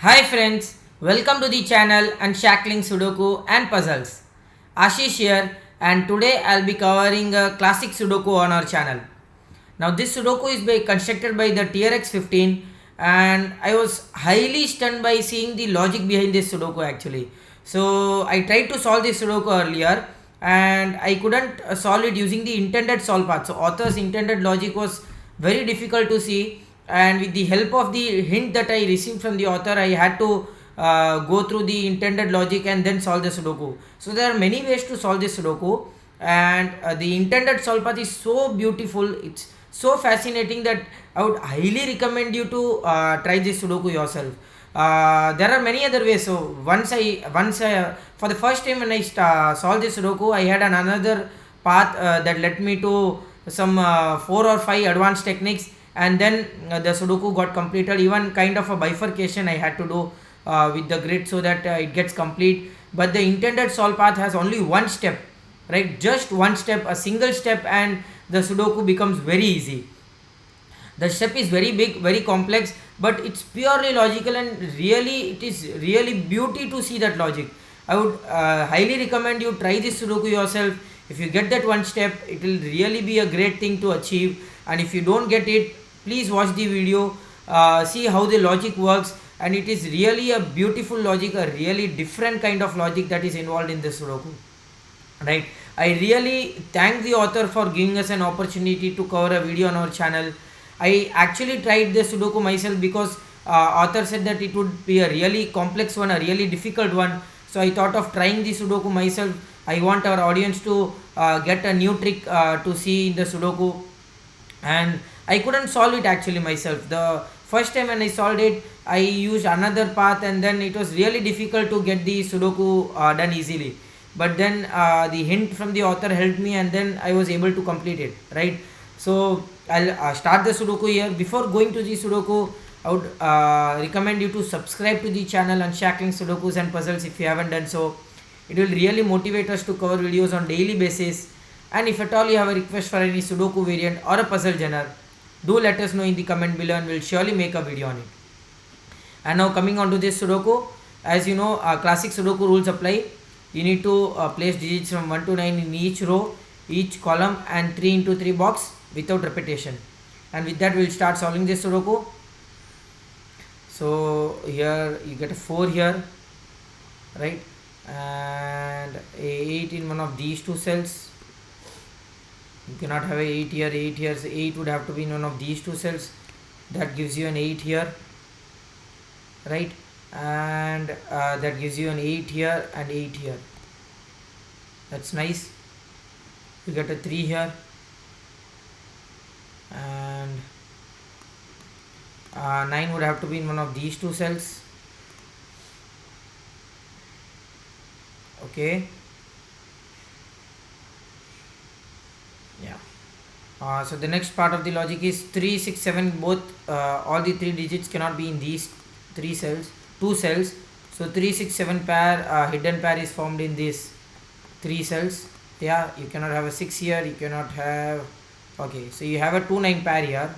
Hi friends, welcome to the channel Unshackling Sudoku and Puzzles. Ashish here, and today I'll be covering a classic Sudoku on our channel. Now this Sudoku is constructed by the TRX15, and I was highly stunned by seeing the logic behind this Sudoku actually. So I tried to solve this Sudoku earlier and I couldn't solve it using the intended solve path. So author's intended logic was very difficult to see, and with the help of the hint that I received from the author, I had to go through the intended logic and then solve the Sudoku. So there are many ways to solve this Sudoku, and the intended solve path is so beautiful. It's so fascinating that I would highly recommend you to try this Sudoku yourself. There are many other ways. So once I for the first time when I solved this Sudoku, I had another path that led me to some 4 or 5 advanced techniques, and then the Sudoku got completed. Even kind of a bifurcation I had to do with the grid so that it gets complete. But the intended solve path has only one step, right? Just one step, a single step, and the Sudoku becomes very easy. The step is very big, very complex, but it's purely logical, and really it is really beauty to see that logic. I would highly recommend you try this Sudoku yourself. If you get that one step, it will really be a great thing to achieve. And if you don't get it, please watch the video, see how the logic works, and it is really a beautiful logic, a really different kind of logic that is involved in this Sudoku, right? I really thank the author for giving us an opportunity to cover a video on our channel. I actually tried the Sudoku myself because author said that it would be a really complex one, a really difficult one. So I thought of trying the Sudoku myself. I want our audience to get a new trick to see in the Sudoku, and I couldn't solve it actually myself. The first time when I solved it, I used another path, and then it was really difficult to get the Sudoku done easily. But then the hint from the author helped me, and then I was able to complete it, right? So I'll start the Sudoku here. Before going to the Sudoku, I would recommend you to subscribe to the channel Unshackling Sudokus and Puzzles if you haven't done so. It will really motivate us to cover videos on daily basis. And if at all you have a request for any Sudoku variant or a puzzle genre, do let us know in the comment below, and we'll surely make a video on it. And now coming on to this Sudoku, as you know, classic Sudoku rules apply. You need to place digits from 1 to 9 in each row, each column, and 3 into 3 box without repetition. And with that, we'll start solving this Sudoku. So here you get a 4 here, right? And a 8 in one of these two cells. You cannot have a 8 here, 8 here. So 8 would have to be in one of these two cells. That gives you an 8 here, right? And that gives you an 8 here and 8 here. That's nice. You get a 3 here, and 9 would have to be in one of these two cells. Okay, yeah. So the next part of the logic is 3, 6, 7. Both all the 3 digits cannot be in these 3 cells, 2 cells. So 3, 6, 7 pair, hidden pair is formed in these 3 cells. Yeah, you cannot have a 6 here, you cannot have. Okay, so you have a 2, 9 pair here,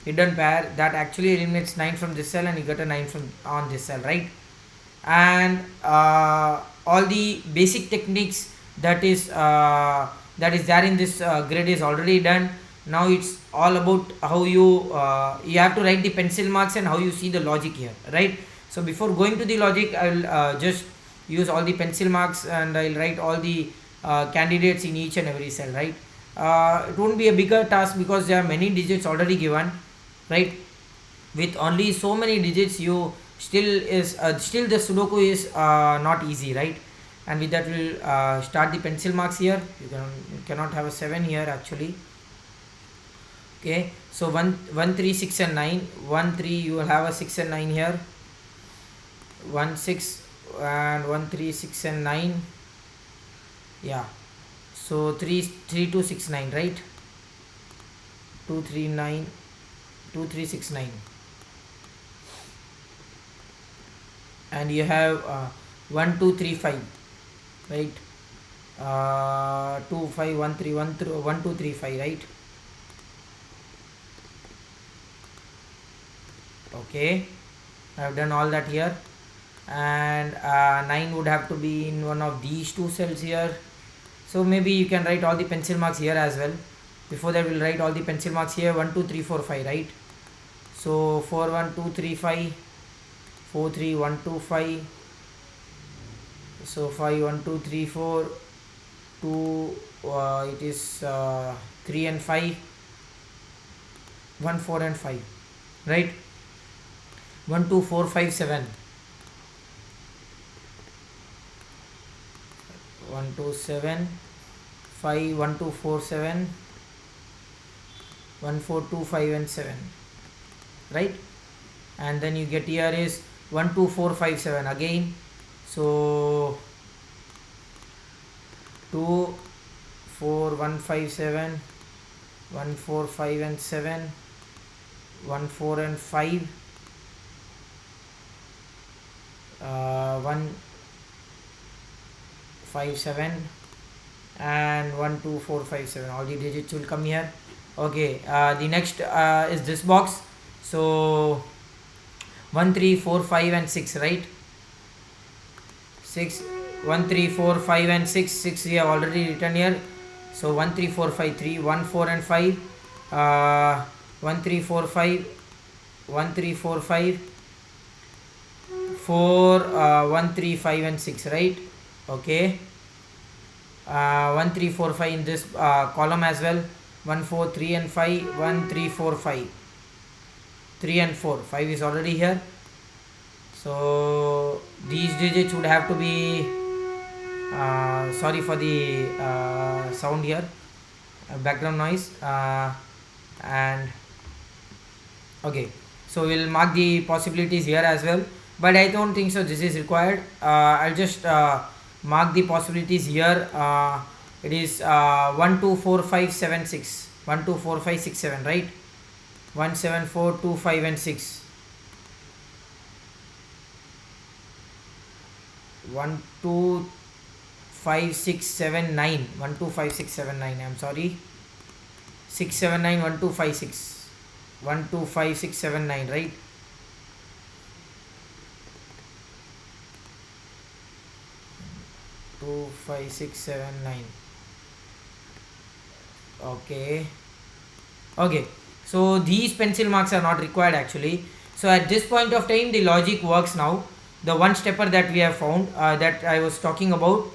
hidden pair that actually eliminates 9 from this cell, and you get a 9 from on this cell, right? And all the basic techniques that is there in this grid is already done. Now it's all about how you have to write the pencil marks and how you see the logic here, right? So before going to the logic, I will just use all the pencil marks, and I'll write all the candidates in each and every cell, right? It won't be a bigger task because there are many digits already given, right? With only so many digits, you still the Sudoku is not easy, right? And with that, we'll start the pencil marks here. You cannot have a 7 here actually. Okay, so 1 3 6 and 9. 1 3, you will have a 6 and 9 here. 1 6 and 1 3 6 and 9. Yeah, so 3 3 2 6 9, right? 2 3 9, 2 3 6 9. And you have 1 2 3 5, right? 2 5 1 3 1 3 1 2 3 5, right? Okay, I have done all that here. And 9 would have to be in one of these two cells here. So maybe you can write all the pencil marks here as well. Before that, we'll write all the pencil marks here. 1 2 3 4 5, right? So 4 1 2 3 5, 4 3 1 2 5. So 5 1 2 3 4, 2 it is 3 and 5, 1 4 and 5, right? 1 2 4 5 7, 1 2 7 5, 1 2 4 7, 1 4 2 5 and 7, right? And then you get here is 1 2 4 5 7 again. So 2 4 1 5 7, 1 4 5 and 7, 1 4 and 5, 1 5 7, and 1 2 4 5 7. All the digits will come here. Okay, the next is this box. So 1 3 4 5 and 6, right? 6 1 3 4 5 and 6, 6 we have already written here. So 1 3 4 5 3, 1 4 and 5, 1 3 4 5, 1 3 4 5, 4 1 3 5 and 6, right? Okay, 1 3 4 5 in this column as well. 1 4 3 and 5, 1 3 4 5, 3 and 4, 5 is already here. So these digits would have to be sorry for the sound here, background noise, and okay, so we'll mark the possibilities here as well, but I don't think so this is required. I'll just mark the possibilities here. It is 1 2 4 5 7 6, 1 2 4 5 6 7, right? 1 7 4 2 5 and 6, 1 2 5 6 7 9, 1 2 5 6 7 9, I'm sorry, 6 7 9, 1 2 5 6, 1 2 5 6 7 9, right? Two 5 6 7 9. Okay, so these pencil marks are not required actually. So at this point of time the logic works now. The one stepper that we have found, that I was talking about,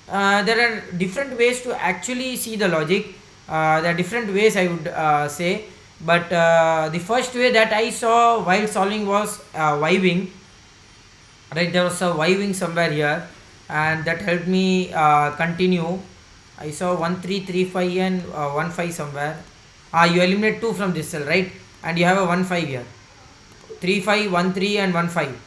there are different ways to actually see the logic. There are different ways, I would say, but the first way that I saw while solving was viving, right? There was a viving somewhere here, and that helped me continue. I saw 1 3 3 5 and 1 5 somewhere. You eliminate 2 from this cell, right? And you have a 1 5 here, 3 5 1 3 and 1 5,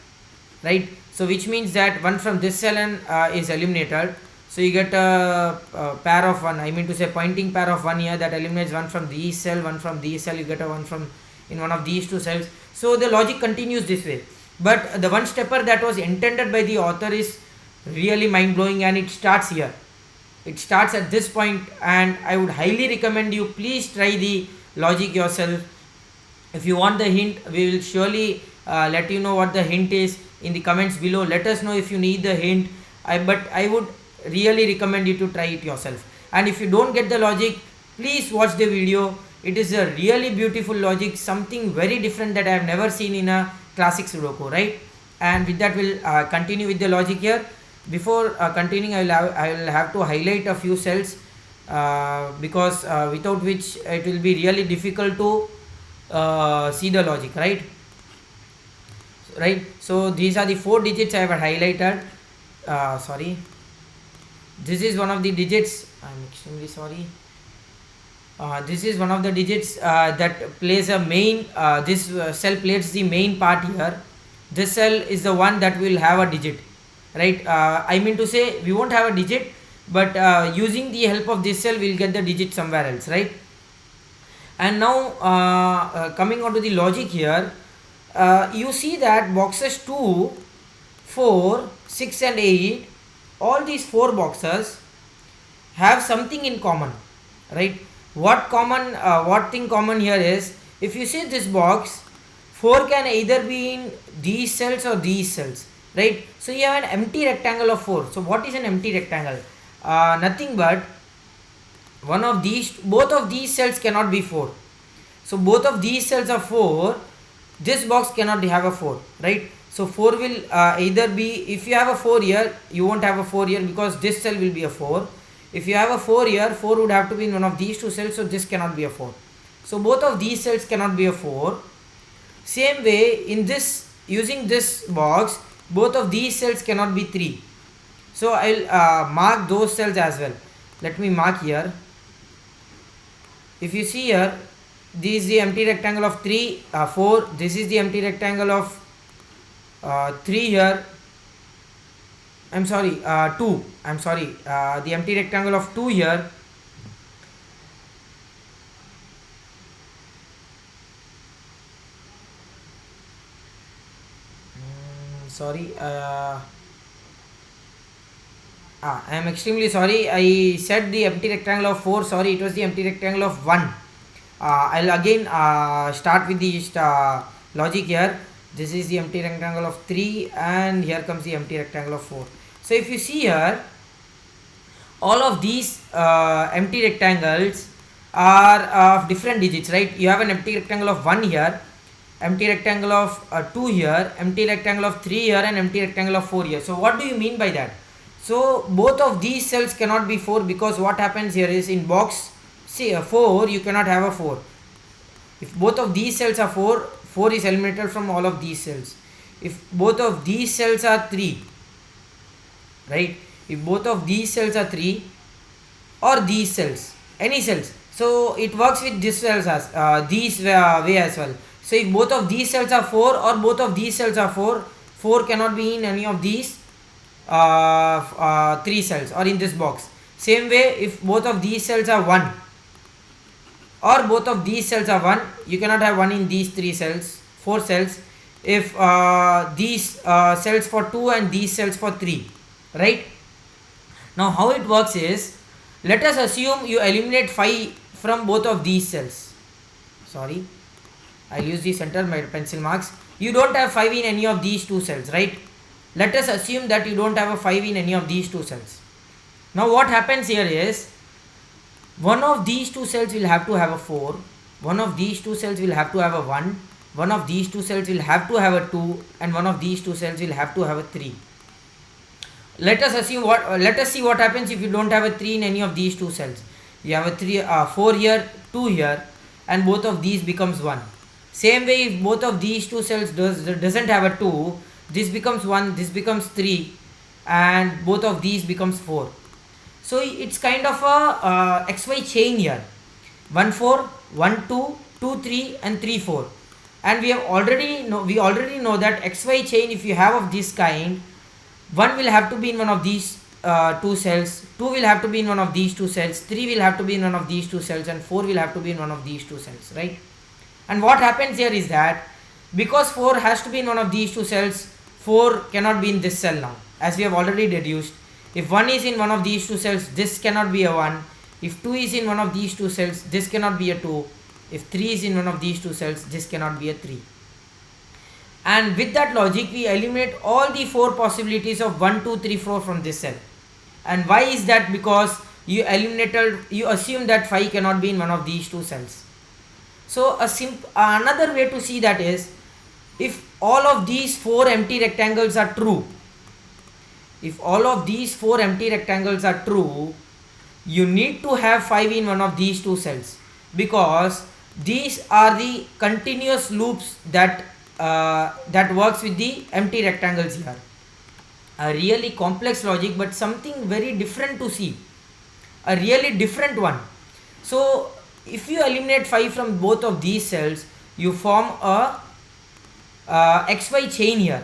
right? So which means that 1 from this cell and is eliminated. So you get a pair of 1, I mean to say pointing pair of 1 here, that eliminates 1 from these cell, 1 from these cell, you get a 1 from in one of these two cells. So the logic continues this way, but the one stepper that was intended by the author is really mind blowing, and it starts here. It starts at this point, and I would highly recommend you please try the logic yourself. If you want the hint, we will surely let you know what the hint is in the comments below. Let us know if you need the hint. But I would really recommend you to try it yourself. And if you don't get the logic, please watch the video. It is a really beautiful logic, something very different that I have never seen in a classic Sudoku, right? And with that, we'll continue with the logic here. Before continuing, I will have to highlight a few cells because without which it will be really difficult to see the logic, right? So these are the 4 digits I have highlighted. Sorry, this is one of the digits. I'm extremely sorry. This is one of the digits that plays a main, this cell plays the main part here. This cell is the one that will have a digit, right? I mean to say we won't have a digit, but using the help of this cell we'll get the digit somewhere else, right? And now coming on to the logic here, you see that boxes 2 4 6 and 8, all these 4 boxes have something in common, right? What thing common here is, if you see this box, 4 can either be in these cells or these cells, right? So you have an empty rectangle of 4. So what is an empty rectangle? Nothing but both of these cells cannot be 4. So both of these cells are 4. This box cannot have a 4, right? So 4 will either be, if you have a 4 here, you won't have a 4 here because this cell will be a 4. If you have a 4 here, 4 would have to be in one of these two cells, so this cannot be a 4. So both of these cells cannot be a 4. Same way, in this, using this box, both of these cells cannot be 3. So I'll mark those cells as well. Let me mark here. If you see here, this is the empty rectangle of 4. This is the empty rectangle of 3 here. I'm sorry, 2. I'm sorry, the empty rectangle of 2 here. Sorry, I am extremely sorry. I said the empty rectangle of 4. Sorry, it was the empty rectangle of 1. I'll again start with the logic here. This is the empty rectangle of 3 and here comes the empty rectangle of 4. So if you see here, all of these empty rectangles are of different digits, right? You have an empty rectangle of 1 here, empty rectangle of 2 here, empty rectangle of 3 here, and empty rectangle of 4 here. So what do you mean by that? So both of these cells cannot be 4 because what happens here is, in box, see, 4, you cannot have a 4. If both of these cells are 4, 4 is eliminated from all of these cells. If both of these cells are 3, right? If both of these cells are 3 or these cells, any cells, so it works with this cells as these way as well. So if both of these cells are 4 or both of these cells are 4, 4 cannot be in any of these 3 cells or in this box. Same way, if both of these cells are 1 or both of these cells are 1, you cannot have 1 in these 3 cells, 4 cells. If these cells for 2 and these cells for 3, right? Now how it works is, let us assume you eliminate 5 from both of these cells. Sorry, I'll use the center, my pencil marks. You don't have 5 in any of these 2 cells, right? Let us assume that you don't have a 5 in any of these 2 cells. Now what happens here is, one of these 2 cells will have to have a 4, one of these 2 cells will have to have a 1, one of these 2 cells will have to have a 2, and one of these 2 cells will have to have a 3. Let us see what happens if you don't have a 3 in any of these 2 cells. You have a 4 here, 2 here, and both of these becomes 1. Same way, if both of these 2 cells doesn't have a 2, this becomes 1, this becomes 3, and both of these becomes 4. So it's kind of a XY chain here. 1 4, 1 2, 2 3, and 3 4. And we already know that XY chain, if you have of this kind, 1 will have to be in one of these 2 cells, 2 will have to be in one of these 2 cells, 3 will have to be in one of these 2 cells, and 4 will have to be in one of these 2 cells, right? And what happens here is that, because 4 has to be in one of these 2 cells, 4 cannot be in this cell now, as we have already deduced. If 1 is in one of these 2 cells, this cannot be a 1. If 2 is in one of these 2 cells, this cannot be a 2. If 3 is in one of these 2 cells, this cannot be a 3. And with that logic, we eliminate all the 4 possibilities of 1, 2, 3, 4 from this cell. And why is that? Because you assume that 5 cannot be in one of these 2 cells. So another way to see that is, if all of these 4 empty rectangles are true, if all of these 4 empty rectangles are true, you need to have 5 in one of these 2 cells, because these are the continuous loops that works with the empty rectangles here. A really complex logic, but something very different to see, a really different one. So if you eliminate 5 from both of these cells, you form a XY chain here,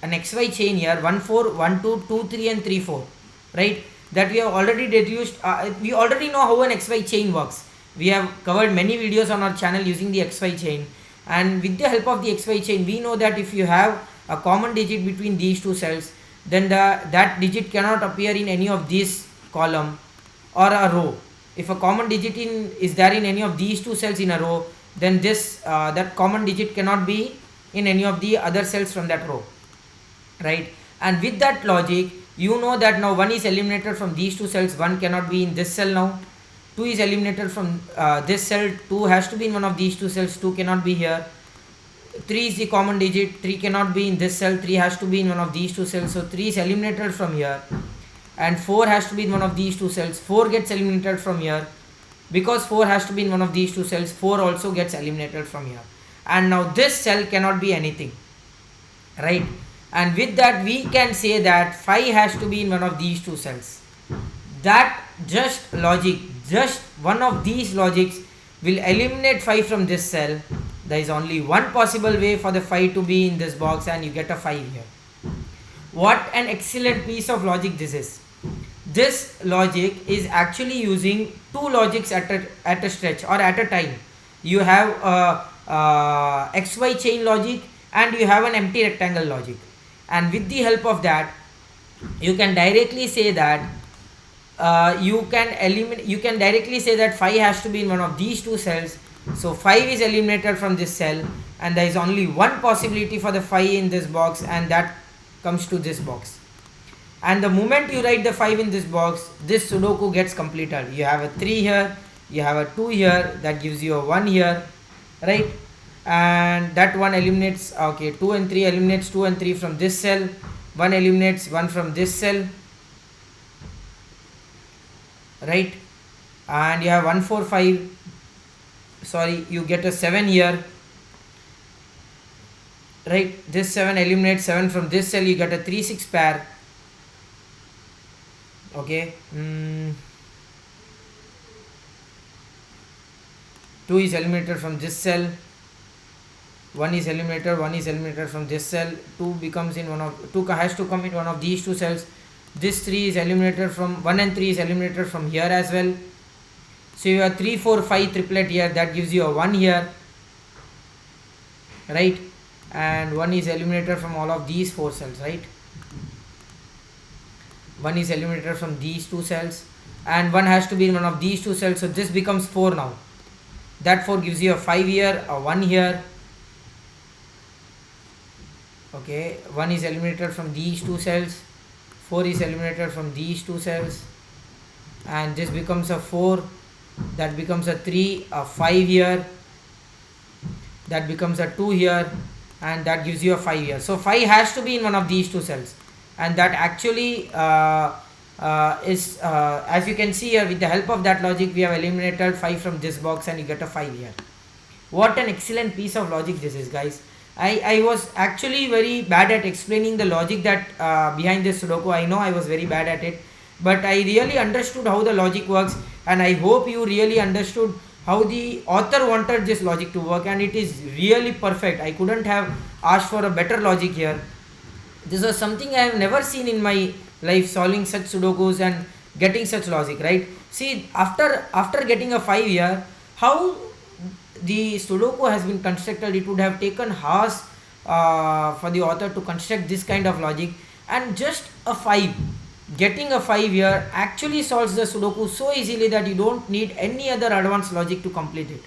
an XY chain here, 1 4, 1 2, 2 3, and 3 4, right? That we have already deduced. We already know how an XY chain works. We have covered many videos on our channel using the XY chain, and with the help of the XY chain, we know that if you have a common digit between these 2 cells, then that digit cannot appear in any of these column or a row. If a common digit is there in any of these 2 cells in a row, then that common digit cannot be in any of the other cells from that row, right? And with that logic, you know that now 1 is eliminated from these two cells, 1 cannot be in this cell now. 2 is eliminated from this cell, 2 has to be in one of these two cells, 2 cannot be here. 3 is the common digit, 3 cannot be in this cell, 3 has to be in one of these two cells, so 3 is eliminated from here. And 4 has to be in one of these two cells, 4 gets eliminated from here. Because 4 has to be in one of these two cells, 4 also gets eliminated from here. And now this cell cannot be anything, right? And with that we can say that 5 has to be in one of these two cells. That just logic, just one of these logics will eliminate 5 from this cell. There is only one possible way for the 5 to be in this box, and you get a 5 here. What an excellent piece of logic this is. This logic is actually using two logics at a stretch or at a time. You have a XY chain logic and you have an empty rectangle logic. And with the help of that, you can directly say that you can directly say that 5 has to be in one of these two cells. So 5 is eliminated from this cell, and there is only one possibility for the 5 in this box, and that comes to this box. And the moment you write the 5 in this box, this Sudoku gets completed. You have a 3 here, you have a 2 here, that gives you a 1 here, right? And that one eliminates, okay, 2 and 3 eliminates 2 and 3 from this cell, 1 eliminates 1 from this cell, right? And you have 1 4 5, sorry, you get a 7 here, right? This 7 eliminates 7 from this cell, you get a 3 6 pair. Okay, 2 is eliminated from this cell, 1 is eliminated from this cell, 2 becomes in one of 2 has to come in one of these two cells. This 3 is eliminated from 1 and 3 is eliminated from here as well. So you have 3 4 5 triplet here, that gives you a 1 here, right? And 1 is eliminated from all of these 4 cells, right? 1 is eliminated from these two cells, and 1 has to be in one of these two cells, so this becomes 4 now. That 4 gives you a 5 here, a 1 here. Okay, 1 is eliminated from these two cells, 4 is eliminated from these two cells, and this becomes a 4, that becomes a 3, a 5 here, that becomes a 2 here, and that gives you a 5 here. So 5 has to be in one of these two cells, and that actually is as you can see here, with the help of that logic we have eliminated 5 from this box, and you get a 5 here. What an excellent piece of logic this is, guys. I was actually very bad at explaining the logic that behind this Sudoku. I know I was very bad at it, but I really understood how the logic works, and I hope you really understood how the author wanted this logic to work, and it is really perfect. I couldn't have asked for a better logic here. This was something I have never seen in my life, solving such Sudokus and getting such logic, right? See, after getting a 5 here, how the Sudoku has been constructed, it would have taken hours for the author to construct this kind of logic, and just a 5, getting a 5 here actually solves the Sudoku so easily that you don't need any other advanced logic to complete it,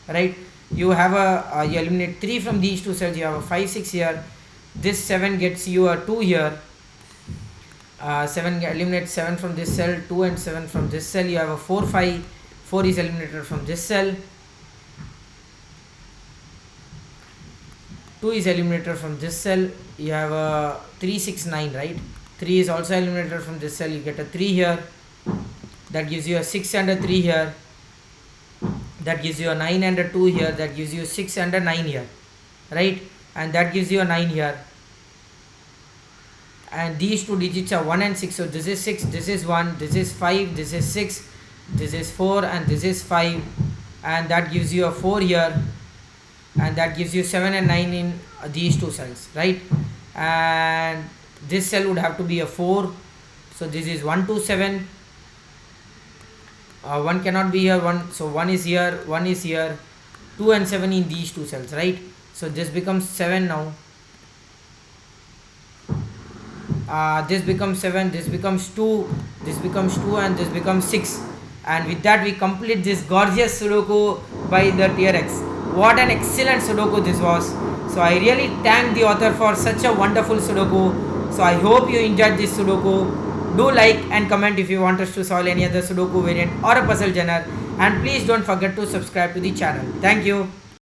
right? You have you eliminate 3 from these two cells, you have a 5 6 here, this 7 gets you a 2 here, 7 eliminates 7 from this cell, 2 and 7 from this cell, you have a 4 5, 4 is eliminated from this cell, 2 is eliminated from this cell, you have a 3 6 9, right? 3 is also eliminated from this cell, you get a 3 here, that gives you a 6 and a 3 here, that gives you a 9 and a 2 here, that gives you 6 and a 9 here, right? And that gives you a 9 here, and these two digits are 1 and 6, so this is 6, this is 1, this is 5, this is 6, this is 4, and this is 5, and that gives you a 4 here, and that gives you 7 and 9 in these two cells, right? And this cell would have to be a 4, so this is 1 2 7, 1 cannot be here, 1, so 1 is here, 1 is here, 2 and 7 in these two cells, right? So this becomes 7 now, this becomes 7, this becomes 2, this becomes 2, and this becomes 6, and with that we complete this gorgeous Sudoku by the TRX. What an excellent Sudoku this was. So I really thank the author for such a wonderful Sudoku. So I hope you enjoyed this Sudoku. Do like and comment if you want us to solve any other Sudoku variant or a puzzle genre, and please don't forget to subscribe to the channel. Thank you.